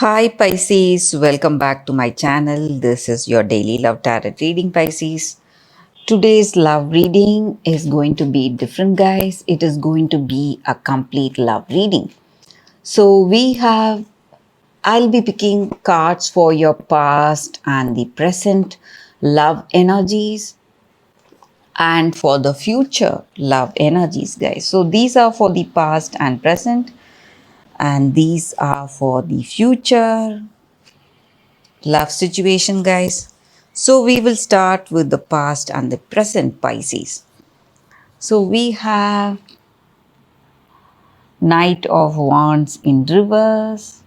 Hi Pisces, welcome back to my channel. This is your daily love tarot reading, Pisces. Today's love reading is going to be different, guys. It is going to be a complete love reading. I'll be picking cards for your past and the present love energies and for the future love energies, guys. So these are for the past and present, and these are for the future love situation, guys. So we will start with the past and the present, Pisces. So we have Knight of Wands in reverse,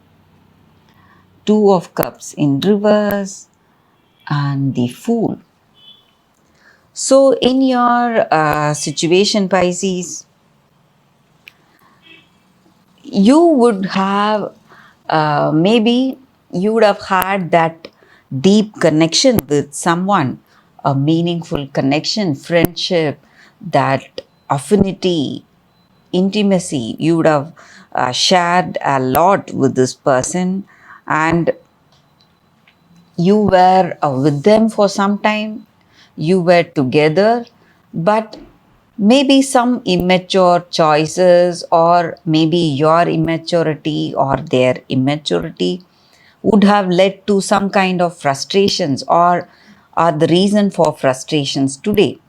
Two of Cups in reverse, and the Fool. So in your situation, Pisces, you would have maybe you would have had that deep connection with someone, a meaningful connection, friendship, that affinity, intimacy. You would have shared a lot with this person, and you were with them for some time, you were together, but maybe some immature choices, or maybe your immaturity or their immaturity, would have led to some kind of frustrations, or are the reason for frustrations today.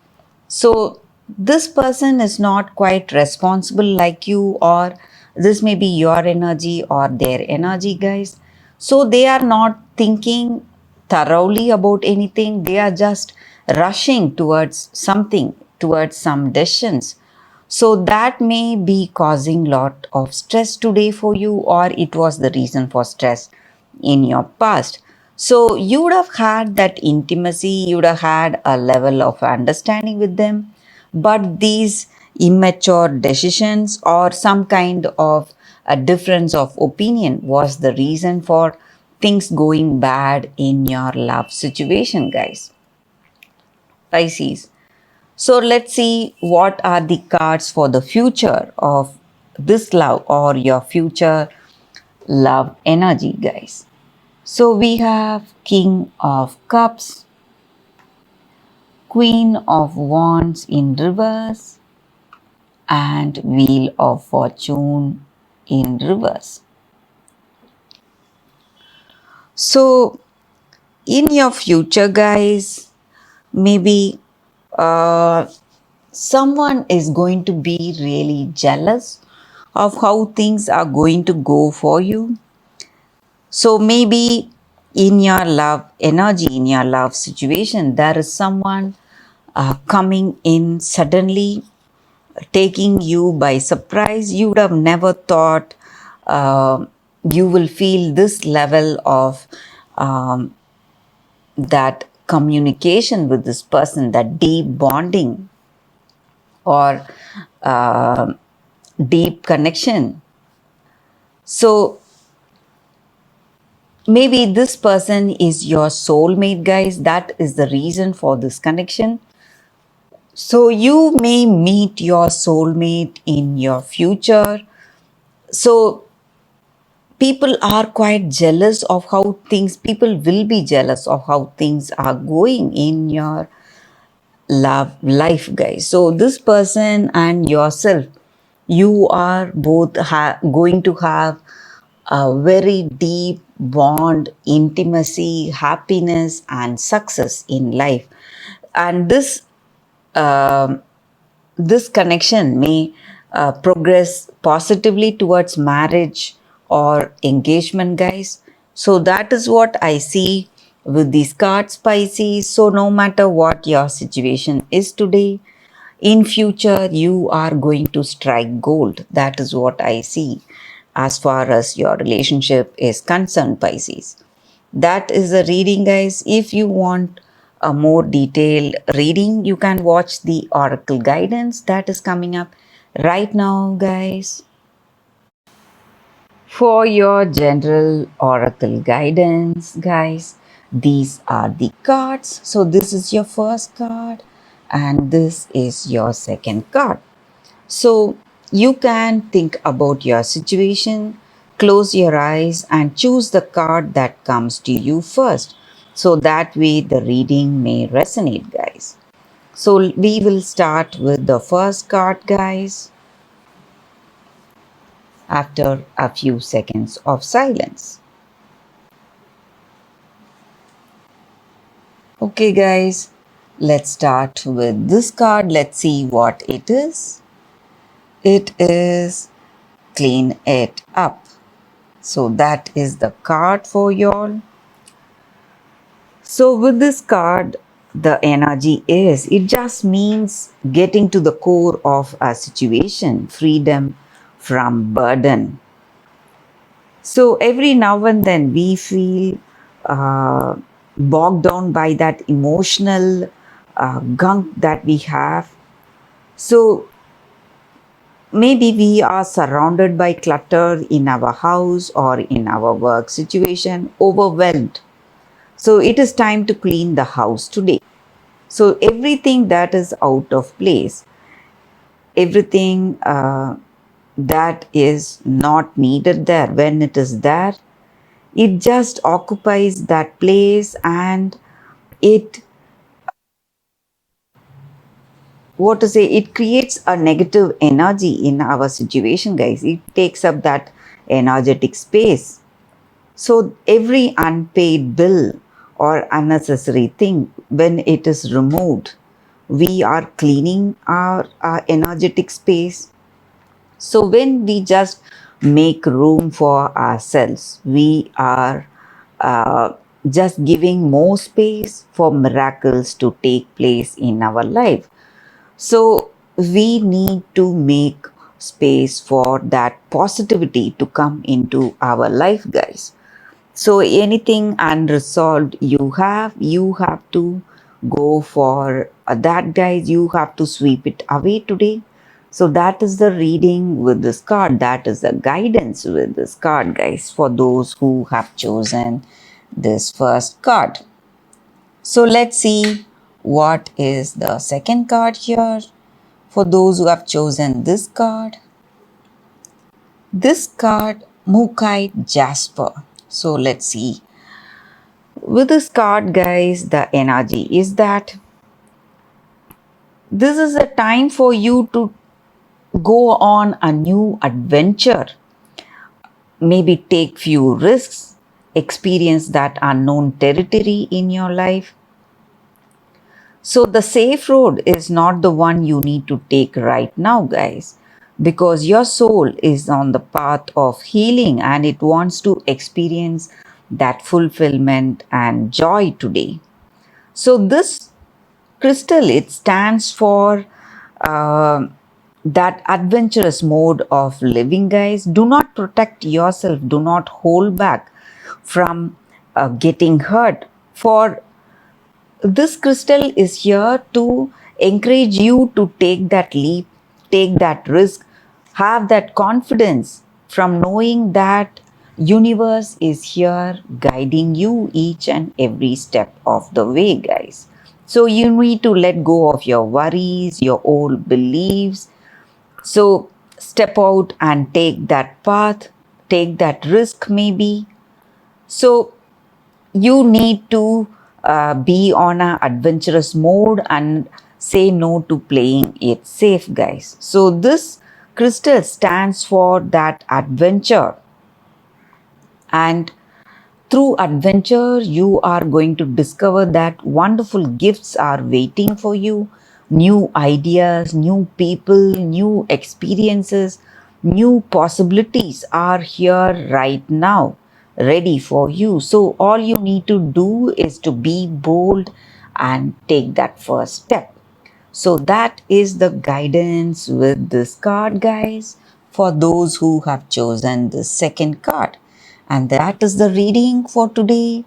So this person is not quite responsible like you, or this may be your energy or their energy, guys. So they are not thinking thoroughly about anything. They are just rushing towards something, towards some decisions. So that may be causing lot of stress today for you, or it was the reason for stress in your past. So you would have had that intimacy, you would have had a level of understanding with them, but these immature decisions or some kind of a difference of opinion was the reason for things going bad in your love situation, guys. Pisces. So let's see what are the cards for the future of this love or your future love energy, guys. So we have King of Cups, Queen of Wands in reverse, and Wheel of Fortune in reverse. So in your future, guys, maybe uh, someone is going to be really jealous of how things are going to go for you. So maybe in your love energy, in your love situation, there is someone coming in suddenly, taking you by surprise. You would have never thought you will feel this level of um, that communication with this person, that deep bonding or uh, deep connection. So maybe this person is your soulmate, guys. That is the reason for this connection. So you may meet your soulmate in your future. So people are quite jealous of how things, people will be jealous of how things are going in your love life, guys. So this person and yourself, you are both going to have a very deep bond, intimacy, happiness, and success in life. And um this connection may progress positively towards marriage or engagement, guys. So that is what I see with these cards, Pisces. So no matter what your situation is today, in future you are going to strike gold. That is what I see as far as your relationship is concerned, Pisces. That is the reading, guys. If you want a more detailed reading, you can watch the oracle guidance that is coming up right now, guys. For your general oracle guidance, guys, these are the cards. So this is your first card and this is your second card. So you can think about your situation. close your eyes and choose the card that comes to you first. So that way the reading may resonate, guys. So we will start with the first card, guys, after a few seconds of silence. Okay, guys, let's start with this card. Let's see what it is. It is Clean It Up. So that is the card for y'all. So with this card, the energy is, it just means getting to the core of a situation, freedom from burden. So every now and then we feel uh, bogged down by that emotional gunk that we have. So maybe we are surrounded by clutter in our house or in our work situation, overwhelmed. So it is time to clean the house today. So everything that is out of place, everything that is not needed there, when it is there, it just occupies that place, and it, what to say, it creates a negative energy in our situation, guys. It takes up that energetic space. So every unpaid bill or unnecessary thing, when it is removed, we are cleaning our energetic space. So when we just make room for ourselves, we are just giving more space for miracles to take place in our life. So we need to make space for that positivity to come into our life, guys. So anything unresolved you have to go for that, guys. You have to sweep it away today. So that is the reading with this card. That is the guidance with this card, guys, for those who have chosen this first card. So let's see what is the second card here for those who have chosen this card. This card, Mookaite Jasper. So let's see. With this card, guys, the energy is that this is a time for you to go on a new adventure. Maybe take few risks, experience that unknown territory in your life. So the safe road is not the one you need to take right now, guys, because your soul is on the path of healing and it wants to experience that fulfillment and joy today. So this crystal, it stands for uh, that adventurous mode of living, guys. Do not protect yourself, do not hold back from getting hurt. For this crystal is here to encourage you to take that leap, take that risk, have that confidence from knowing that universe is here guiding you each and every step of the way, guys. So you need to let go of your worries, your old beliefs. So step out and take that path, take that risk maybe. So you need to be on a adventurous mode and say no to playing it safe, guys. So this crystal stands for that adventure, and through adventure you are going to discover that wonderful gifts are waiting for you. New ideas, new people, new experiences, new possibilities are here right now, ready for you. So all you need to do is to be bold and take that first step. So that is the guidance with this card, guys, for those who have chosen the second card. And that is the reading for today.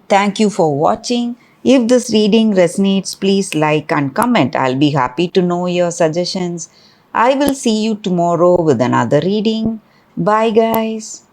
Thank you for watching. If this reading resonates, please like and comment. I'll be happy to know your suggestions. I will see you tomorrow with another reading. Bye, guys.